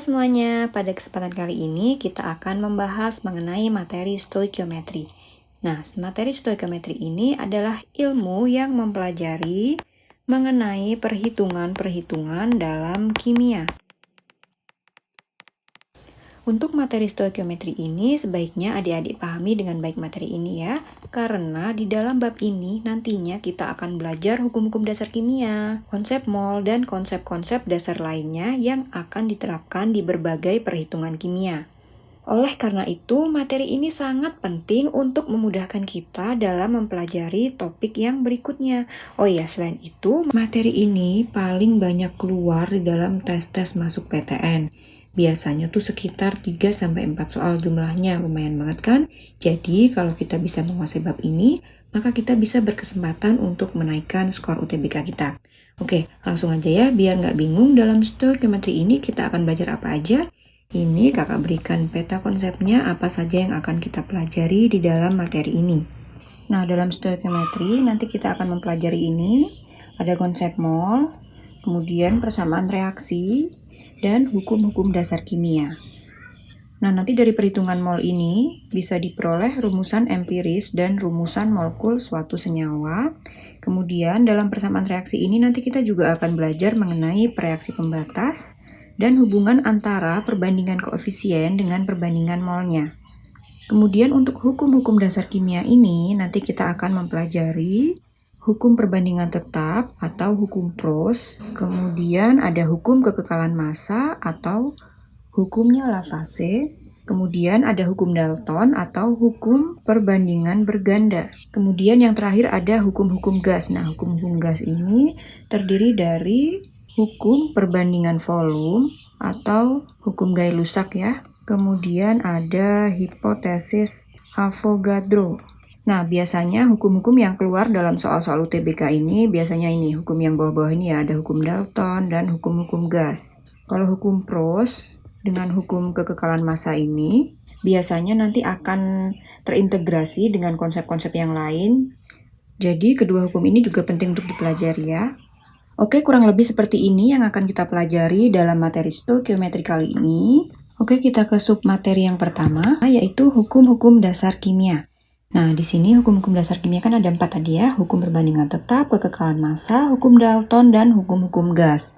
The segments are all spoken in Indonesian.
semuanya, pada kesempatan kali ini kita akan membahas mengenai materi stoikiometri. Nah, materi stoikiometri ini adalah ilmu yang mempelajari mengenai perhitungan-perhitungan dalam kimia. Untuk materi stoikiometri ini sebaiknya adik-adik pahami dengan baik materi ini ya, karena di dalam bab ini nantinya kita akan belajar hukum-hukum dasar kimia, konsep mol, dan konsep-konsep dasar lainnya yang akan diterapkan di berbagai perhitungan kimia. Oleh karena itu, materi ini sangat penting untuk memudahkan kita dalam mempelajari topik yang berikutnya. Oh iya, selain itu, materi ini paling banyak keluar di dalam tes-tes masuk PTN. Biasanya tuh sekitar 3-4 soal jumlahnya, lumayan banget kan? Jadi kalau kita bisa menguasai bab ini, maka kita bisa berkesempatan untuk menaikkan skor UTBK kita. Oke, langsung aja ya, biar nggak bingung dalam stoikiometri ini kita akan belajar apa aja. Ini kakak berikan peta konsepnya apa saja yang akan kita pelajari di dalam materi ini. Nah, dalam stoikiometri nanti kita akan mempelajari ini, ada konsep mol, kemudian persamaan reaksi, dan hukum-hukum dasar kimia. Nah, nanti dari perhitungan mol ini bisa diperoleh rumusan empiris dan rumusan molekul suatu senyawa. Kemudian dalam persamaan reaksi ini nanti kita juga akan belajar mengenai reaksi pembatas dan hubungan antara perbandingan koefisien dengan perbandingan molnya. Kemudian untuk hukum-hukum dasar kimia ini nanti kita akan mempelajari hukum perbandingan tetap atau hukum Proust, kemudian ada hukum kekekalan massa atau hukumnya Lavoisier, kemudian ada hukum Dalton atau hukum perbandingan berganda. Kemudian yang terakhir ada hukum-hukum gas. Nah, hukum-hukum gas ini terdiri dari hukum perbandingan volume atau hukum Gay-Lussac ya. Kemudian ada hipotesis Avogadro. Nah, biasanya hukum-hukum yang keluar dalam soal-soal UTBK ini, biasanya ini, hukum yang bawah-bawah ini ya, ada hukum Dalton dan hukum-hukum gas. Kalau hukum Proust dengan hukum kekekalan massa ini, biasanya nanti akan terintegrasi dengan konsep-konsep yang lain. Jadi, kedua hukum ini juga penting untuk dipelajari ya. Oke, kurang lebih seperti ini yang akan kita pelajari dalam materi stoikiometri kali ini. Oke, kita ke submateri yang pertama, yaitu hukum-hukum dasar kimia. Nah, di sini hukum-hukum dasar kimia kan ada 4 tadi ya, hukum perbandingan tetap, kekekalan massa, hukum Dalton, dan hukum-hukum gas.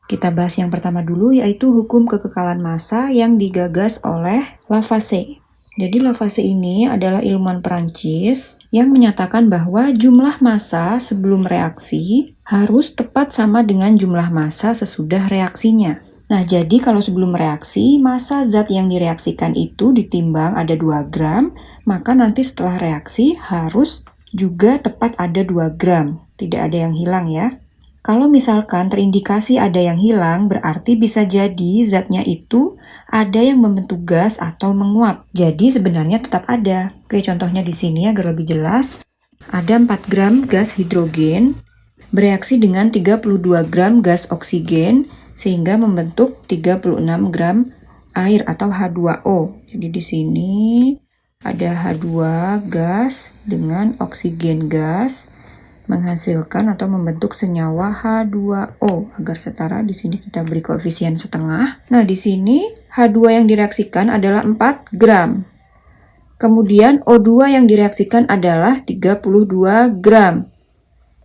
Kita bahas yang pertama dulu, yaitu hukum kekekalan massa yang digagas oleh Lavoisier. Jadi Lavoisier ini adalah ilmuwan Perancis yang menyatakan bahwa jumlah massa sebelum reaksi harus tepat sama dengan jumlah massa sesudah reaksinya. Nah, jadi kalau sebelum reaksi, massa zat yang direaksikan itu ditimbang ada 2 gram, maka nanti setelah reaksi harus juga tepat ada 2 gram. Tidak ada yang hilang ya. Kalau misalkan terindikasi ada yang hilang, berarti bisa jadi zatnya itu ada yang membentuk gas atau menguap. Jadi sebenarnya tetap ada. Oke, contohnya di sini agar lebih jelas. Ada 4 gram gas hidrogen bereaksi dengan 32 gram gas oksigen sehingga membentuk 36 gram air atau H2O. Jadi di sini ada H2 gas dengan oksigen gas menghasilkan atau membentuk senyawa H2O. Agar setara, di sini kita beri koefisien setengah. Nah, di sini H2 yang direaksikan adalah 4 gram. Kemudian O2 yang direaksikan adalah 32 gram.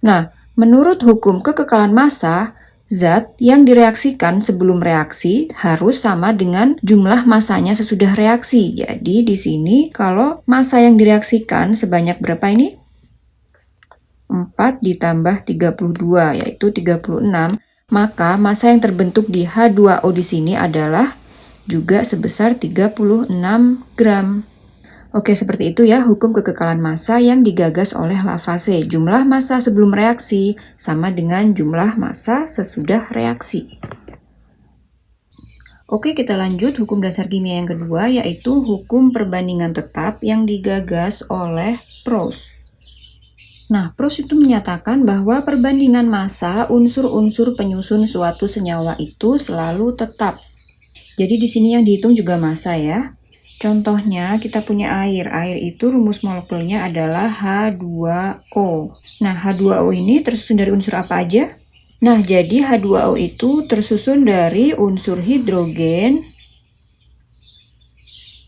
Nah, menurut hukum kekekalan massa, zat yang direaksikan sebelum reaksi harus sama dengan jumlah massanya sesudah reaksi. Jadi di sini kalau massa yang direaksikan sebanyak berapa ini? 4 ditambah 32 yaitu 36, maka massa yang terbentuk di H2O di sini adalah juga sebesar 36 gram. Oke, seperti itu ya hukum kekekalan massa yang digagas oleh Lavoisier. Jumlah massa sebelum reaksi sama dengan jumlah massa sesudah reaksi. Oke, kita lanjut hukum dasar kimia yang kedua, yaitu hukum perbandingan tetap yang digagas oleh Proust. Nah, Proust itu menyatakan bahwa perbandingan massa unsur-unsur penyusun suatu senyawa itu selalu tetap. Jadi di sini yang dihitung juga massa ya. Contohnya kita punya air. Air itu rumus molekulnya adalah H2O. Nah, H2O ini tersusun dari unsur apa aja? Nah, jadi H2O itu tersusun dari unsur hidrogen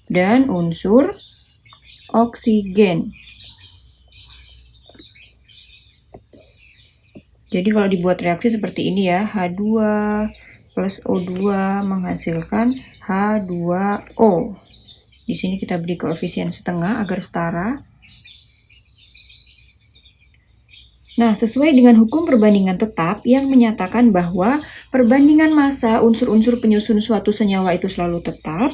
dan unsur oksigen. Jadi kalau dibuat reaksi seperti ini ya, H2 plus O2 menghasilkan H2O. Di sini kita beri koefisien setengah agar setara. Nah, sesuai dengan hukum perbandingan tetap yang menyatakan bahwa perbandingan massa unsur-unsur penyusun suatu senyawa itu selalu tetap,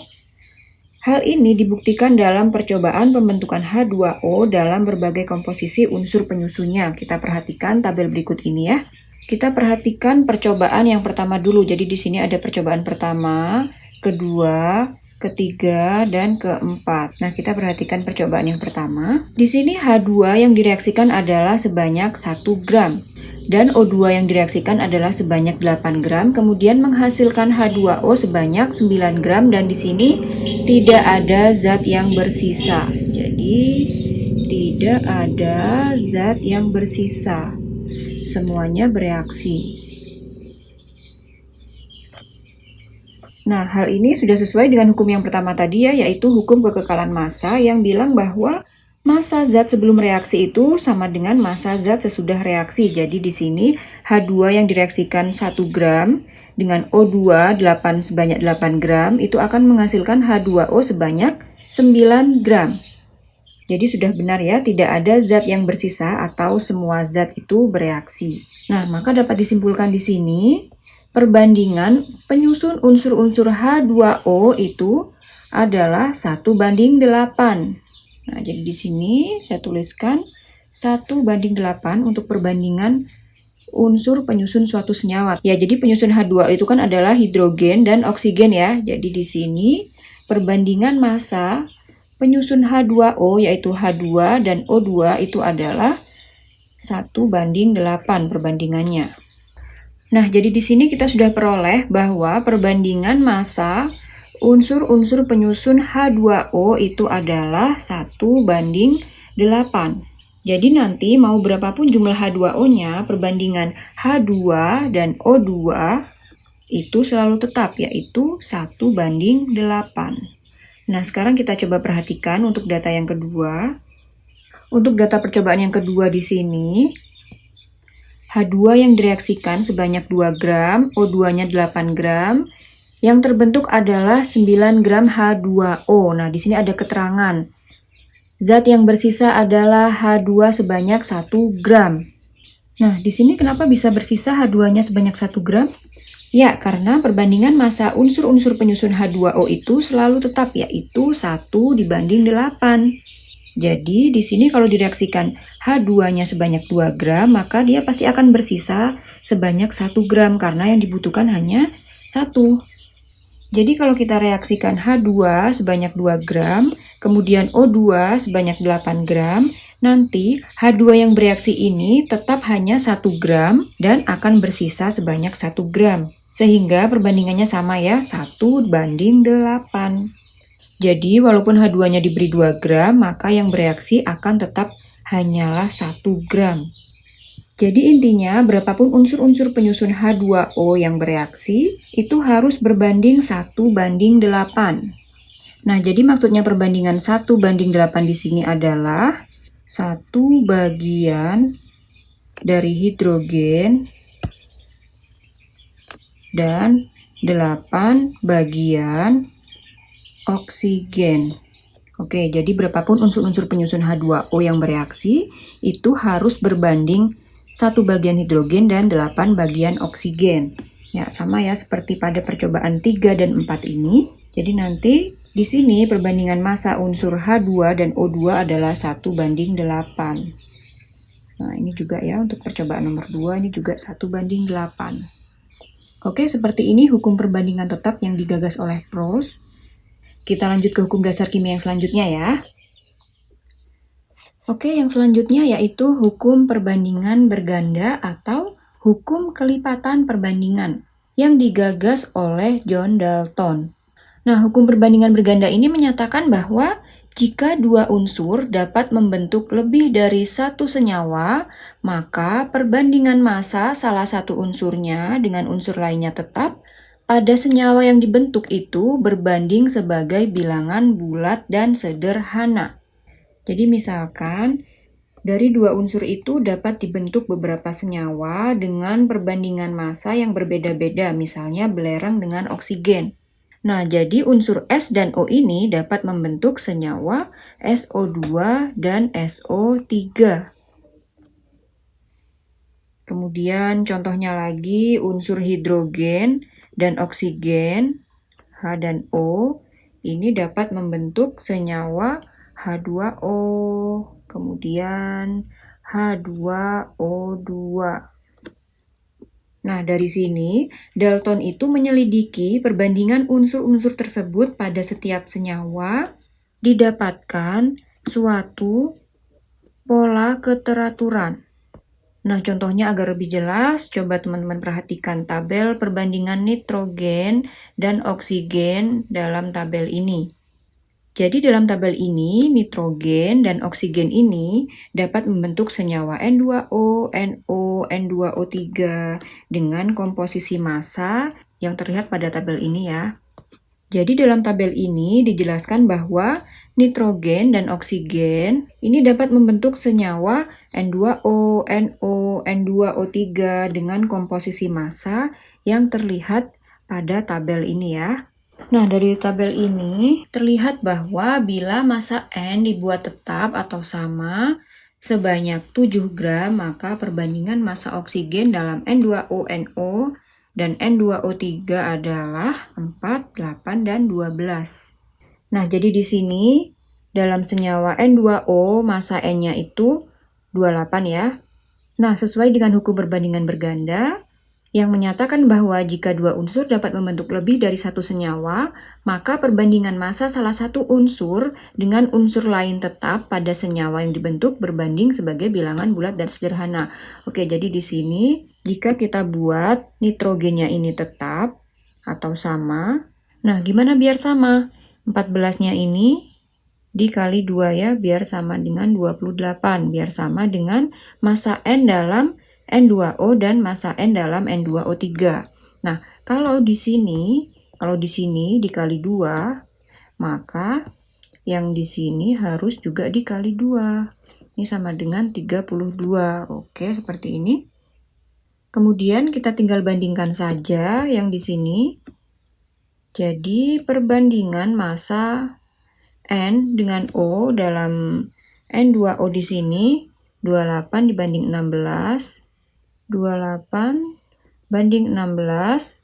hal ini dibuktikan dalam percobaan pembentukan H2O dalam berbagai komposisi unsur penyusunnya. Kita perhatikan tabel berikut ini ya. Kita perhatikan percobaan yang pertama dulu. Jadi di sini ada percobaan pertama, kedua, ketiga, dan keempat. Nah, kita perhatikan percobaan yang pertama. Di sini H2 yang direaksikan adalah sebanyak 1 gram. Dan O2 yang direaksikan adalah sebanyak 8 gram. Kemudian menghasilkan H2O sebanyak 9 gram. Dan di sini tidak ada zat yang bersisa. Jadi, tidak ada zat yang bersisa. Semuanya bereaksi. Nah, hal ini sudah sesuai dengan hukum yang pertama tadi ya, yaitu hukum kekekalan massa yang bilang bahwa massa zat sebelum reaksi itu sama dengan massa zat sesudah reaksi. Jadi di sini H2 yang direaksikan 1 gram dengan O2 sebanyak 8 gram itu akan menghasilkan H2O sebanyak 9 gram. Jadi sudah benar ya, tidak ada zat yang bersisa atau semua zat itu bereaksi. Nah, maka dapat disimpulkan di sini perbandingan penyusun unsur-unsur H2O itu adalah 1:8. Nah, jadi di sini saya tuliskan 1:8 untuk perbandingan unsur penyusun suatu senyawa. Ya, jadi penyusun H2O itu kan adalah hidrogen dan oksigen ya. Jadi di sini perbandingan massa penyusun H2O yaitu H2 dan O2 itu adalah 1:8 perbandingannya. Nah, jadi di sini kita sudah peroleh bahwa perbandingan massa unsur-unsur penyusun H2O itu adalah 1:8. Jadi nanti mau berapapun jumlah H2O-nya, perbandingan H2 dan O2 itu selalu tetap, yaitu 1:8. Nah, sekarang kita coba perhatikan untuk data yang kedua. Untuk data percobaan yang kedua di sini, H2 yang direaksikan sebanyak 2 gram, O2-nya 8 gram. Yang terbentuk adalah 9 gram H2O. Nah, di sini ada keterangan. Zat yang bersisa adalah H2 sebanyak 1 gram. Nah, di sini kenapa bisa bersisa H2-nya sebanyak 1 gram? Ya, karena perbandingan massa unsur-unsur penyusun H2O itu selalu tetap, yaitu 1:8. Jadi, di sini kalau direaksikan H2-nya sebanyak 2 gram, maka dia pasti akan bersisa sebanyak 1 gram, karena yang dibutuhkan hanya 1. Jadi, kalau kita reaksikan H2 sebanyak 2 gram, kemudian O2 sebanyak 8 gram, nanti H2 yang bereaksi ini tetap hanya 1 gram dan akan bersisa sebanyak 1 gram. Sehingga perbandingannya sama ya, 1:8. Jadi, walaupun H2-nya diberi 2 gram, maka yang bereaksi akan tetap hanyalah 1 gram. Jadi intinya, berapapun unsur-unsur penyusun H2O yang bereaksi, itu harus berbanding 1:8. Nah, jadi maksudnya perbandingan 1:8 di sini adalah 1 bagian dari hidrogen dan 8 bagian oksigen. Oke, jadi berapapun unsur-unsur penyusun H2O yang bereaksi, itu harus berbanding 1 bagian hidrogen dan 8 bagian oksigen. Ya, sama ya seperti pada percobaan 3 dan 4 ini. Jadi nanti di sini perbandingan massa unsur H2 dan O2 adalah 1:8. Nah, ini juga ya untuk percobaan nomor 2, ini juga 1:8. Oke, seperti ini hukum perbandingan tetap yang digagas oleh Proust. Kita lanjut ke hukum dasar kimia yang selanjutnya ya. Oke, yang selanjutnya yaitu hukum perbandingan berganda atau hukum kelipatan perbandingan yang digagas oleh John Dalton. Nah, hukum perbandingan berganda ini menyatakan bahwa Jika dua unsur dapat membentuk lebih dari satu senyawa, maka perbandingan massa salah satu unsurnya dengan unsur lainnya tetap pada senyawa yang dibentuk itu berbanding sebagai bilangan bulat dan sederhana. Jadi misalkan dari dua unsur itu dapat dibentuk beberapa senyawa dengan perbandingan massa yang berbeda-beda, misalnya belerang dengan oksigen. Nah, jadi unsur S dan O ini dapat membentuk senyawa SO2 dan SO3. Kemudian contohnya lagi unsur hidrogen dan oksigen, H dan O, ini dapat membentuk senyawa H2O, kemudian H2O2. Nah, dari sini, Dalton itu menyelidiki perbandingan unsur-unsur tersebut pada setiap senyawa, didapatkan suatu pola keteraturan. Nah, contohnya agar lebih jelas, coba teman-teman perhatikan tabel perbandingan nitrogen dan oksigen dalam tabel ini. Jadi dalam tabel ini, nitrogen dan oksigen ini dapat membentuk senyawa N2O, NO, N2O3 dengan komposisi massa yang terlihat pada tabel ini ya. Jadi dalam tabel ini dijelaskan bahwa nitrogen dan oksigen ini dapat membentuk senyawa N2O, NO, N2O3 dengan komposisi massa yang terlihat pada tabel ini ya. Nah, dari tabel ini terlihat bahwa bila massa N dibuat tetap atau sama sebanyak 7 gram, maka perbandingan massa oksigen dalam N2O, NO, dan N2O3 adalah 4, 8, dan 12. Nah, jadi di sini dalam senyawa N2O massa N-nya itu 28 ya. Nah, sesuai dengan hukum perbandingan berganda, yang menyatakan bahwa jika dua unsur dapat membentuk lebih dari satu senyawa, maka perbandingan massa salah satu unsur dengan unsur lain tetap pada senyawa yang dibentuk berbanding sebagai bilangan bulat dan sederhana. Oke, jadi di sini jika kita buat nitrogennya ini tetap atau sama, nah gimana biar sama? 14-nya ini dikali 2 ya, biar sama dengan 28, biar sama dengan massa N dalam N2O dan massa N dalam N2O3. Nah, kalau di sini dikali 2, maka yang di sini harus juga dikali 2. Ini sama dengan 32. Oke, seperti ini. Kemudian kita tinggal bandingkan saja yang di sini. Jadi perbandingan massa N dengan O dalam N2O di sini 28 dibanding 16. 28 banding 16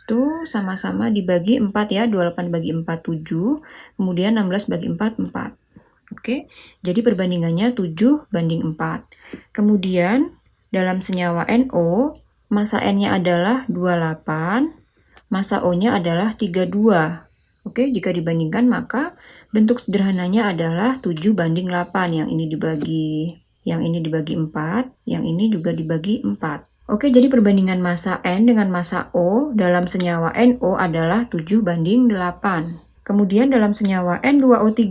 itu sama-sama dibagi 4 ya, 28 bagi 4 7, kemudian 16 bagi 4 4. Oke, jadi perbandingannya 7 banding 4. Kemudian dalam senyawa NO, massa N-nya adalah 28, massa O-nya adalah 32. Oke, jika dibandingkan maka bentuk sederhananya adalah 7 banding 8, yang ini dibagi 4, yang ini juga dibagi 4. Oke, jadi perbandingan massa N dengan massa O dalam senyawa NO adalah 7 banding 8. Kemudian dalam senyawa N2O3,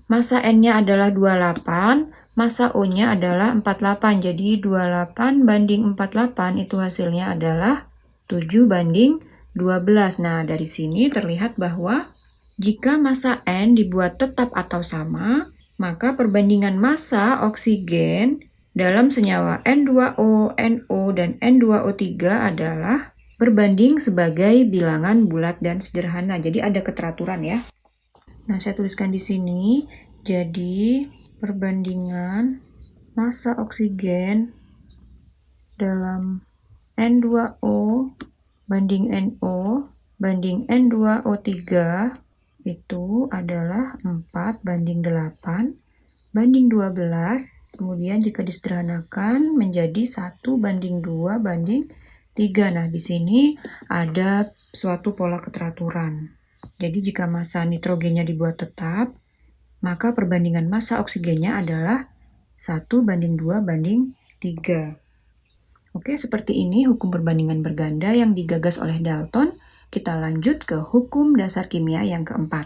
massa N-nya adalah 28, massa O-nya adalah 48. Jadi 28 banding 48 itu hasilnya adalah 7 banding 12. Nah, dari sini terlihat bahwa jika massa N dibuat tetap atau sama, maka perbandingan massa oksigen dalam senyawa N2O, NO, dan N2O3 adalah berbanding sebagai bilangan bulat dan sederhana. Jadi ada keteraturan ya. Nah, saya tuliskan di sini. Jadi perbandingan massa oksigen dalam N2O banding NO banding N2O3 itu adalah 4 banding 8 banding 12. Kemudian jika disederhanakan menjadi 1 banding 2 banding 3. Nah, di sini ada suatu pola keteraturan. Jadi jika massa nitrogennya dibuat tetap, maka perbandingan massa oksigennya adalah 1 banding 2 banding 3. Oke, seperti ini hukum perbandingan berganda yang digagas oleh Dalton. Kita lanjut ke hukum dasar kimia yang keempat.